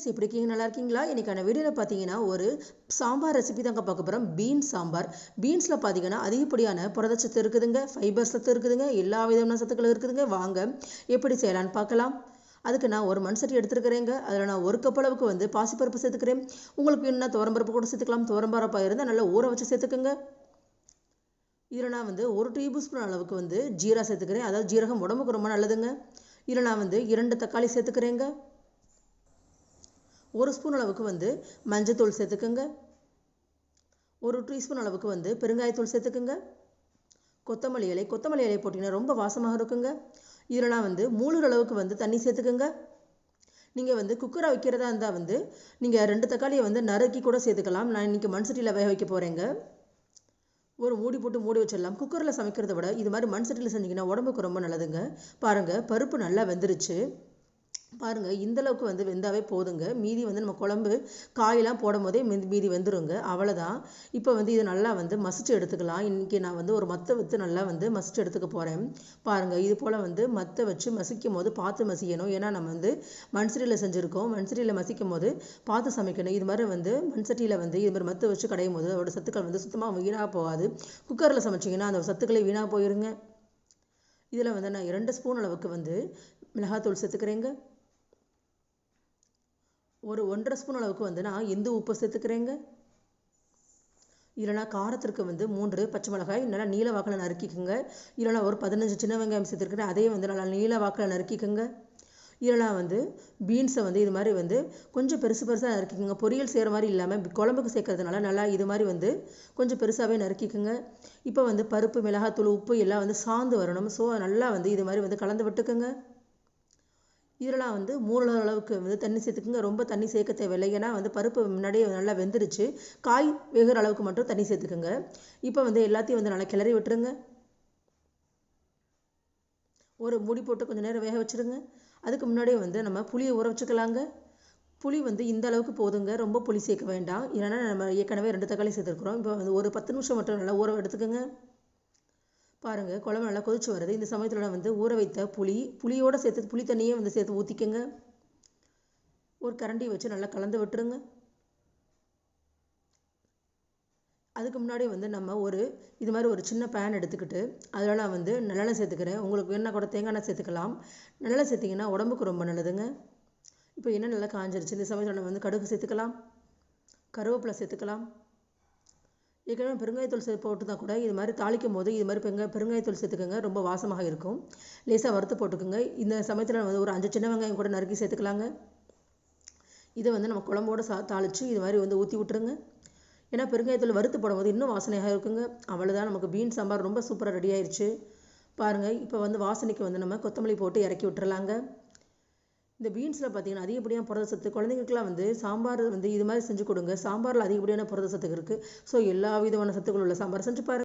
Friends, எப்படி இருக்கீங்க? நல்லா இருக்கீங்களா? இன்றைக்கான வீடியோவில் பார்த்தீங்கன்னா ஒரு சாம்பார் ரெசிபி தாங்க பார்க்க போகிறோம். பீன்ஸ் சாம்பார். பீன்ஸில் பார்த்தீங்கன்னா அதிகப்படியான புரதச்சத்து இருக்குதுங்க, ஃபைபர் சத்து இருக்குதுங்க, எல்லா விதமான சத்துக்களும் இருக்குதுங்க. வாங்க எப்படி செய்யலான்னு பார்க்கலாம். அதுக்கு நான் ஒரு மண் சட்டி எடுத்துருக்கிறேங்க. அதில் நான் ஒரு கப் அளவுக்கு பாசிப்பருப்பு சேர்த்துக்கிறேன். உங்களுக்கு என்ன துவரம்பருப்பு கூட சேர்த்துக்கலாம். துவரம்பருப்பாக இருந்தால் நல்லா ஊற வச்சு சேர்த்துக்குங்க. இதில் நான் ஒரு டீஸ்பூன் அளவுக்கு ஜீரா சேர்த்துக்கிறேன். அதாவது ஜீரகம் உடம்புக்கு ரொம்ப நல்லதுங்க. இதில் நான் 2 தக்காளி சேர்த்துக்கிறேங்க. 1 ஸ்பூன் அளவுக்கு மஞ்சத்தூள் சேர்த்துக்குங்க. 1 டீஸ்பூன் அளவுக்கு பெருங்காயத்தூள் சேர்த்துக்குங்க. கொத்தமல்லி இலை போட்டிங்கன்னா ரொம்ப வாசமாக இருக்குங்க. இதில் நான் 3 அளவுக்கு தண்ணி சேர்த்துக்குங்க. நீங்கள் குக்கரை வைக்கிறதா இருந்தால் நீங்கள் 2 தக்காளியை நறுக்கி கூட சேர்த்துக்கலாம். நான் இன்றைக்கி மண் சட்டியில் வேக வைக்க போகிறேங்க. ஒரு மூடி போட்டு மூடி வச்சிடலாம். குக்கரில் சமைக்கிறத விட இது மாதிரி மண் சட்டியில் செஞ்சிங்கன்னா உடம்புக்கு ரொம்ப நல்லதுங்க. பாருங்கள், பருப்பு நல்லா வெந்துருச்சு. பாருங்கள், இந்தளவுக்கு வெந்தாவே போதுங்க. மீதி நம்ம குழம்பு காயெல்லாம் போடும் போதே மீதி வெந்துருங்க. அவ்வளோதான். இப்போ இதை நல்லா மசிச்சு எடுத்துக்கலாம். இன்றைக்கி நான் ஒரு மத்தை வச்சு நல்லா மசிச்சு எடுத்துக்க போகிறேன். பாருங்கள், இது போல் மத்தை வச்சு மசிக்கும் போது பார்த்து மசிக்கணும். ஏன்னா நம்ம மண்சட்டியில் செஞ்சுருக்கோம். மண்சட்டியில் மசிக்கும் போது பார்த்து சமைக்கணும். இது மாதிரி மண்சட்டியில் இது மாதிரி மத்தை வச்சு கடையும் போது அதோட சத்துக்கள் சுத்தமாக வீணாக போகாது. குக்கரில் சமைச்சிங்கன்னா அந்த சத்துக்களே வீணாக போயிருங்க. இதில் நான் 2 ஸ்பூன் அளவுக்கு மிளகாத்தூள் சேர்த்துக்கிறேங்க. ஒரு 1.5 ஸ்பூன் அளவுக்கு நான் இந்து உப்பு சேர்த்துக்கிறேங்க. இல்லைனா காரத்திற்கு 3 பச்சை மிளகாய் நல்லா நீல வாக்கில் நறுக்கிக்குங்க. இல்லைனா ஒரு 15 சின்ன வெங்காயம் சேர்த்துருக்கிறேன். அதையும் நல்லா நீல வாக்கில் நறுக்கிக்குங்க. இல்லைனா பீன்ஸை இது மாதிரி கொஞ்சம் பெருசாக நறுக்கிக்குங்க. பொரியல் செய்கிற மாதிரி இல்லாமல் குழம்புக்கு சேர்க்கறதுனால நல்லா இது மாதிரி கொஞ்சம் பெருசாகவே நறுக்கிக்குங்க. இப்போ பருப்பு, மிளகாத்தூள், உப்பு எல்லாம் சாந்து வரணும். ஸோ நல்லா இது மாதிரி கலந்து விட்டுக்குங்க. இதெல்லாம் 3 அளவுக்கு தண்ணி சேர்த்துக்குங்க. ரொம்ப தண்ணி சேர்க்க தேவையில்லை. ஏன்னா பருப்பு முன்னாடியே நல்லா வெந்துருச்சு. காய் வேகிற அளவுக்கு மட்டும் தண்ணி சேர்த்துக்குங்க. இப்போ எல்லாத்தையும் நல்லா கிளறி விட்டுருங்க. ஒரு மூடி போட்டு கொஞ்சம் நேரம் வேக வச்சுருங்க. அதுக்கு முன்னாடியே நம்ம புளியை ஊற வச்சுக்கலாங்க. புளி இந்த அளவுக்கு போதுங்க. ரொம்ப புளி சேர்க்க வேண்டாம். ஏன்னா நம்ம ஏற்கனவே 2 தக்காளி சேர்த்துருக்குறோம். இப்போ ஒரு 10 நிமிஷம் மட்டும் நல்லா ஊற எடுத்துக்கோங்க. பாருங்கள், குழம்பு நல்லா கொதிச்சு வருது. இந்த சமயத்தில் நான் ஊற வைத்த புளியோடு சேர்த்து புளி தண்ணியே சேர்த்து ஊற்றிக்கங்க. ஒரு கரண்டி வச்சு நல்லா கலந்து விட்டுருங்க. அதுக்கு முன்னாடி நம்ம இது மாதிரி ஒரு சின்ன பேன் எடுத்துக்கிட்டு அதில் நான் நல்லெண்ணெய் சேர்த்துக்கிறேன். உங்களுக்கு வேணா கூட தேங்காய் எண்ணெய் சேர்த்துக்கலாம். நல்லெண்ணெய் சேர்த்திங்கன்னா உடம்புக்கு ரொம்ப நல்லதுங்க. இப்போ எண்ணெய் நல்லா காஞ்சிருச்சு. இந்த சமயத்தில் நம்ம கடுகு சேர்த்துக்கலாம். கருவேப்பிலை சேர்த்துக்கலாம். ஏற்கனவே பெருங்காயத்தூள் போட்டு தான் கூட இது மாதிரி தாளிக்கும் போது இது மாதிரி பெருங்காயத்தூள் சேர்த்துக்கோங்க. ரொம்ப வாசமாக இருக்கும். லேசாக வறுத்து போட்டுக்கோங்க. இந்த சமயத்தில் ஒரு 5 சின்ன வெங்காயம் கூட நறுக்கி சேர்த்துக்கலாங்க. இதை நம்ம குழம்போடு தாளித்து இது மாதிரி ஊற்றி விட்டுருங்க. ஏன்னா பெருங்காயத்தூள் வறுத்து போடும்போது இன்னும் வாசனையாக இருக்குங்க. அவ்வளோதான், நமக்கு பீன்ஸ் சாம்பார் ரொம்ப சூப்பராக ரெடி ஆயிடுச்சு. பாருங்கள், இப்போ வாசனைக்கு நம்ம கொத்தமல்லி போட்டு இறக்கி விட்டுறலாங்க. இந்த பீன்ஸில் பார்த்தீங்கன்னா அதிகப்படியான புரத சத்து. குழந்தைங்களுக்குலாம் சாம்பார் இது மாதிரி செஞ்சு கொடுங்க. சாம்பாரில் அதிகப்படியான புரத சத்து இருக்குது. ஸோ எல்லா விதமான சத்துக்கள் உள்ள சாம்பார் செஞ்சு பாருங்கள்.